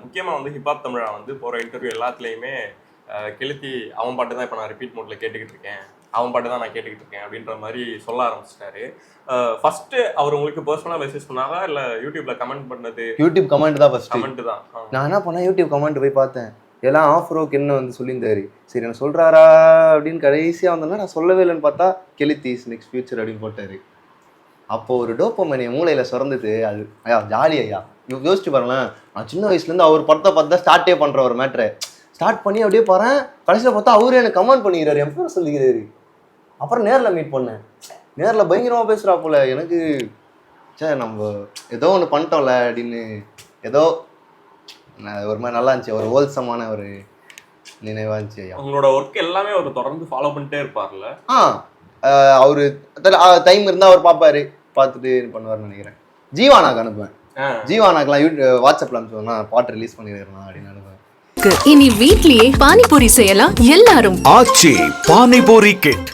முக்கியமாக வந்து ஹிப்ஹாப் தமிழா வந்து போகிற இன்டர்வியூ எல்லாத்துலேயுமே கெளுத்தி அவன் பாட்டு தான் இப்போ நான் ரிப்பீட் மோட்டில் கேட்டுக்கிட்டு இருக்கேன், அவன் பாட்டு தான் நான் கேட்டுக்கிட்டு இருக்கேன் அப்படின்ற மாதிரி சொல்ல ஆரம்பிச்சிட்டாரு. ஃபர்ஸ்ட்டு அவர் உங்களுக்கு பர்சனலாக மெசேஜ் பண்ணாரா இல்லை யூடியூப்பில் கமெண்ட் பண்ணது? யூடியூப் கமெண்ட் தான் ஃபர்ஸ்ட். கமெண்ட் தான். நான் என்ன பண்ணேன், யூடியூப் கமெண்ட் போய் பார்த்தேன், எல்லாம் ஆஃப்ரோக்கு என்ன வந்து சொல்லியிருந்தாரு. சரி நான் சொல்கிறாரா அப்படின்னு கடைசியாக வந்தோன்னா நான் சொல்லவே இல்லைன்னு பார்த்தா கெளுத்திஸ் நெக்ஸ்ட் ஃபியூச்சர் அப்படின்னு போட்டார். அப்போது ஒரு டோப்பமேனிய மூளையில் சுரந்துட்டு அது ஐயா ஜாலி ஐயா. யோசிச்சு பாருங்களேன், நான் சின்ன வயசுலேருந்து அவர் படத்தை பார்த்து தான் ஸ்டார்ட்டே பண்ணுற ஒரு மேட்ரு ஸ்டார்ட் பண்ணி அப்படியே பாறேன். கடைசியில் பார்த்தா அவரே எனக்கு கமெண்ட் பண்ணிக்கிறாரு, என் பேர் சொல்லிக்கிறாரு. அப்புறம் நேரில் மீட் பண்ணேன், நேரில் பயங்கரமாக பேசுகிறா போல. எனக்கு சே நம்ம ஏதோ ஒன்று பண்ணிட்டோம்ல அப்படின்னு ஏதோ ஒரு மாதிரி நல்லா இருந்துச்சு. ஒரு ஹோல்சமான ஒரு நினைவாக இருந்துச்சு ஐயா. உங்களோட ஒர்க் எல்லாமே அவர் தொடர்ந்து ஃபாலோ பண்ணிட்டே இருப்பார்ல? அவரு டைம் இருந்தால் அவர் பார்ப்பாரு, பார்த்துட்டு பண்ணுவார்னு நினைக்கிறேன். ஜீவானாக்கு அனுப்புவேன், ஜீவானாக்கெல்லாம் வாட்ஸ்அப்பில் அனுப்புவேன், பாட்டு ரிலீஸ் பண்ணிடுறேன் அப்படின்னு அனுப்புவேன். இனி வீட்லயே பானிபூரி செய்யலாம் எல்லாரும். ஆச்சி பானிபூரி கிட்.